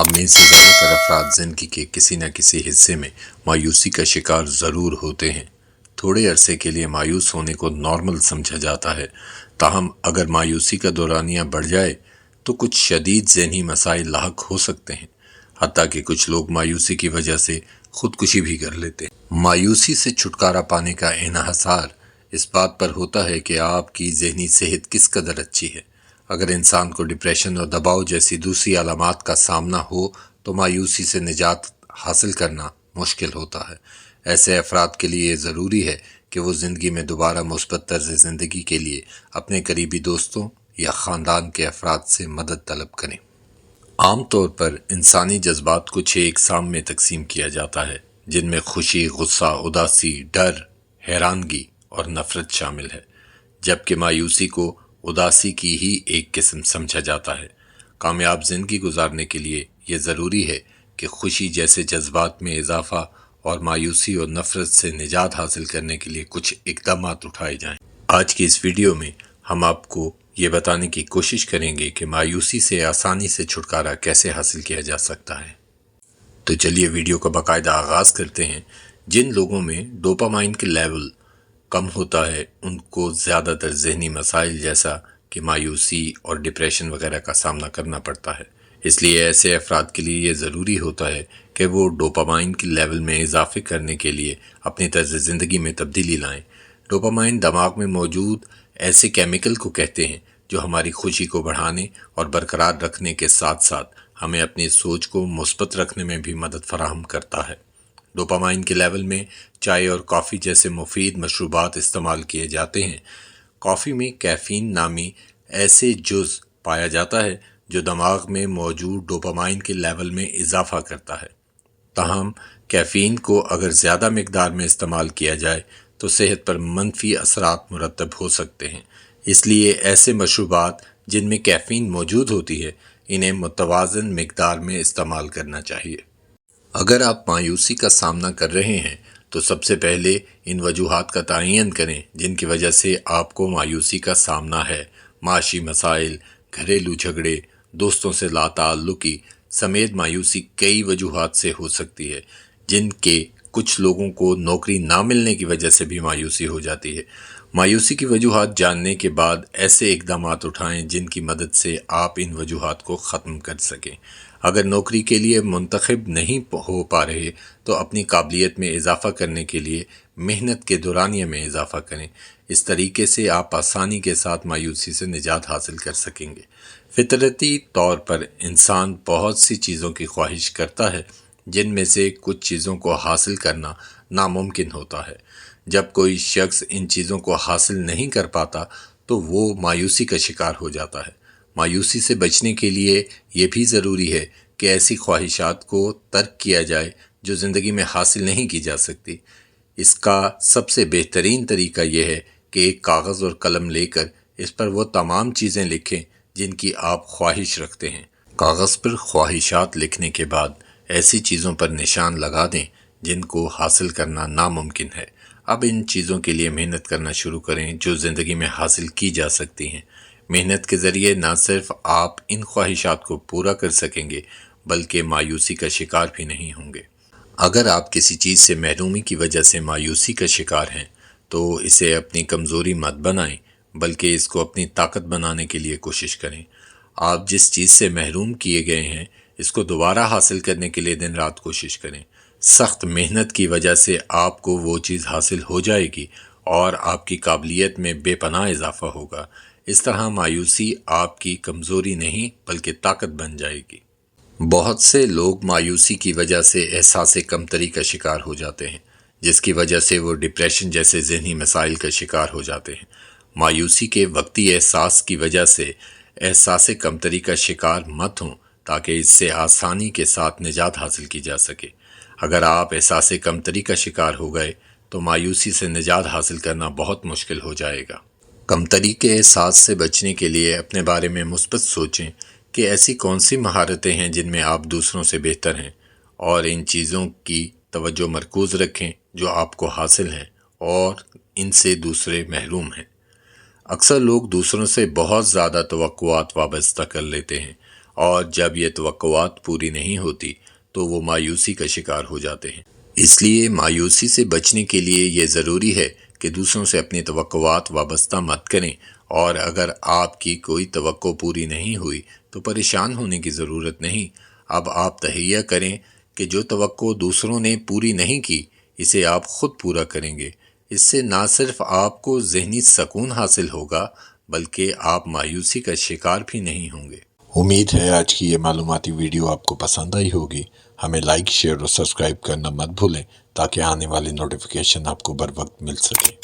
اب میں سے زیادہ تر افراد زندگی کے کسی نہ کسی حصے میں مایوسی کا شکار ضرور ہوتے ہیں۔ تھوڑے عرصے کے لیے مایوس ہونے کو نارمل سمجھا جاتا ہے، تاہم اگر مایوسی کا دورانیہ بڑھ جائے تو کچھ شدید ذہنی مسائل لاحق ہو سکتے ہیں، حتیٰ کہ کچھ لوگ مایوسی کی وجہ سے خودکشی بھی کر لیتے ہیں۔ مایوسی سے چھٹکارا پانے کا انحصار اس بات پر ہوتا ہے کہ آپ کی ذہنی صحت کس قدر اچھی ہے۔ اگر انسان کو ڈپریشن اور دباؤ جیسی دوسری علامات کا سامنا ہو تو مایوسی سے نجات حاصل کرنا مشکل ہوتا ہے۔ ایسے افراد کے لیے یہ ضروری ہے کہ وہ زندگی میں دوبارہ مثبت طرز زندگی کے لیے اپنے قریبی دوستوں یا خاندان کے افراد سے مدد طلب کریں۔ عام طور پر انسانی جذبات کو 6 اقسام میں تقسیم کیا جاتا ہے، جن میں خوشی، غصہ، اداسی، ڈر، حیرانگی اور نفرت شامل ہے، جبکہ مایوسی کو اداسی کی ہی ایک قسم سمجھا جاتا ہے۔ کامیاب زندگی گزارنے کے لیے یہ ضروری ہے کہ خوشی جیسے جذبات میں اضافہ اور مایوسی اور نفرت سے نجات حاصل کرنے کے لیے کچھ اقدامات اٹھائے جائیں۔ آج کی اس ویڈیو میں ہم آپ کو یہ بتانے کی کوشش کریں گے کہ مایوسی سے آسانی سے چھٹکارا کیسے حاصل کیا جا سکتا ہے۔ تو چلیے ویڈیو کا باقاعدہ آغاز کرتے ہیں۔ جن لوگوں میں ڈوپامائن کے لیول کم ہوتا ہے ان کو زیادہ تر ذہنی مسائل جیسا کہ مایوسی اور ڈپریشن وغیرہ کا سامنا کرنا پڑتا ہے۔ اس لیے ایسے افراد کے لیے یہ ضروری ہوتا ہے کہ وہ ڈوپامائن کے لیول میں اضافے کرنے کے لیے اپنی طرز زندگی میں تبدیلی لائیں۔ ڈوپامائن دماغ میں موجود ایسے کیمیکل کو کہتے ہیں جو ہماری خوشی کو بڑھانے اور برقرار رکھنے کے ساتھ ساتھ ہمیں اپنی سوچ کو مثبت رکھنے میں بھی مدد فراہم کرتا ہے۔ ڈوپامائن کے لیول میں چائے اور کافی جیسے مفید مشروبات استعمال کیے جاتے ہیں۔ کافی میں کیفین نامی ایسے جز پایا جاتا ہے جو دماغ میں موجود ڈوپامائن کے لیول میں اضافہ کرتا ہے۔ تاہم کیفین کو اگر زیادہ مقدار میں استعمال کیا جائے تو صحت پر منفی اثرات مرتب ہو سکتے ہیں۔ اس لیے ایسے مشروبات جن میں کیفین موجود ہوتی ہے انہیں متوازن مقدار میں استعمال کرنا چاہیے۔ اگر آپ مایوسی کا سامنا کر رہے ہیں تو سب سے پہلے ان وجوہات کا تعین کریں جن کی وجہ سے آپ کو مایوسی کا سامنا ہے۔ معاشی مسائل، گھریلو جھگڑے، دوستوں سے لا تعلقی سمیت مایوسی کئی وجوہات سے ہو سکتی ہے، جن کے کچھ لوگوں کو نوکری نہ ملنے کی وجہ سے بھی مایوسی ہو جاتی ہے۔ مایوسی کی وجوہات جاننے کے بعد ایسے اقدامات اٹھائیں جن کی مدد سے آپ ان وجوہات کو ختم کر سکیں۔ اگر نوکری کے لیے منتخب نہیں ہو پا رہے تو اپنی قابلیت میں اضافہ کرنے کے لیے محنت کے دورانیے میں اضافہ کریں۔ اس طریقے سے آپ آسانی کے ساتھ مایوسی سے نجات حاصل کر سکیں گے۔ فطرتی طور پر انسان بہت سی چیزوں کی خواہش کرتا ہے جن میں سے کچھ چیزوں کو حاصل کرنا ناممکن ہوتا ہے۔ جب کوئی شخص ان چیزوں کو حاصل نہیں کر پاتا تو وہ مایوسی کا شکار ہو جاتا ہے۔ مایوسی سے بچنے کے لیے یہ بھی ضروری ہے کہ ایسی خواہشات کو ترک کیا جائے جو زندگی میں حاصل نہیں کی جا سکتی۔ اس کا سب سے بہترین طریقہ یہ ہے کہ ایک کاغذ اور قلم لے کر اس پر وہ تمام چیزیں لکھیں جن کی آپ خواہش رکھتے ہیں۔ کاغذ پر خواہشات لکھنے کے بعد ایسی چیزوں پر نشان لگا دیں جن کو حاصل کرنا ناممکن ہے۔ اب ان چیزوں کے لیے محنت کرنا شروع کریں جو زندگی میں حاصل کی جا سکتی ہیں۔ محنت کے ذریعے نہ صرف آپ ان خواہشات کو پورا کر سکیں گے بلکہ مایوسی کا شکار بھی نہیں ہوں گے۔ اگر آپ کسی چیز سے محرومی کی وجہ سے مایوسی کا شکار ہیں تو اسے اپنی کمزوری مت بنائیں بلکہ اس کو اپنی طاقت بنانے کے لیے کوشش کریں۔ آپ جس چیز سے محروم کیے گئے ہیں اس کو دوبارہ حاصل کرنے کے لیے دن رات کوشش کریں۔ سخت محنت کی وجہ سے آپ کو وہ چیز حاصل ہو جائے گی اور آپ کی قابلیت میں بے پناہ اضافہ ہوگا۔ اس طرح مایوسی آپ کی کمزوری نہیں بلکہ طاقت بن جائے گی۔ بہت سے لوگ مایوسی کی وجہ سے احساس کمتری کا شکار ہو جاتے ہیں، جس کی وجہ سے وہ ڈپریشن جیسے ذہنی مسائل کا شکار ہو جاتے ہیں۔ مایوسی کے وقتی احساس کی وجہ سے احساس کمتری کا شکار مت ہوں تاکہ اس سے آسانی کے ساتھ نجات حاصل کی جا سکے۔ اگر آپ احساس کمتری کا شکار ہو گئے تو مایوسی سے نجات حاصل کرنا بہت مشکل ہو جائے گا۔ کمتری کے احساس سے بچنے کے لیے اپنے بارے میں مثبت سوچیں کہ ایسی کون سی مہارتیں ہیں جن میں آپ دوسروں سے بہتر ہیں، اور ان چیزوں کی توجہ مرکوز رکھیں جو آپ کو حاصل ہیں اور ان سے دوسرے محروم ہیں۔ اکثر لوگ دوسروں سے بہت زیادہ توقعات وابستہ کر لیتے ہیں اور جب یہ توقعات پوری نہیں ہوتی تو وہ مایوسی کا شکار ہو جاتے ہیں۔ اس لیے مایوسی سے بچنے کے لیے یہ ضروری ہے کہ دوسروں سے اپنی توقعات وابستہ مت کریں، اور اگر آپ کی کوئی توقع پوری نہیں ہوئی تو پریشان ہونے کی ضرورت نہیں۔ اب آپ تہیہ کریں کہ جو توقع دوسروں نے پوری نہیں کی اسے آپ خود پورا کریں گے۔ اس سے نہ صرف آپ کو ذہنی سکون حاصل ہوگا بلکہ آپ مایوسی کا شکار بھی نہیں ہوں گے۔ امید ہے آج کی یہ معلوماتی ویڈیو آپ کو پسند آئی ہوگی۔ ہمیں لائک، شیئر اور سبسکرائب کرنا مت بھولیں تاکہ آنے والی نوٹیفیکیشن آپ کو بر وقت مل سکے۔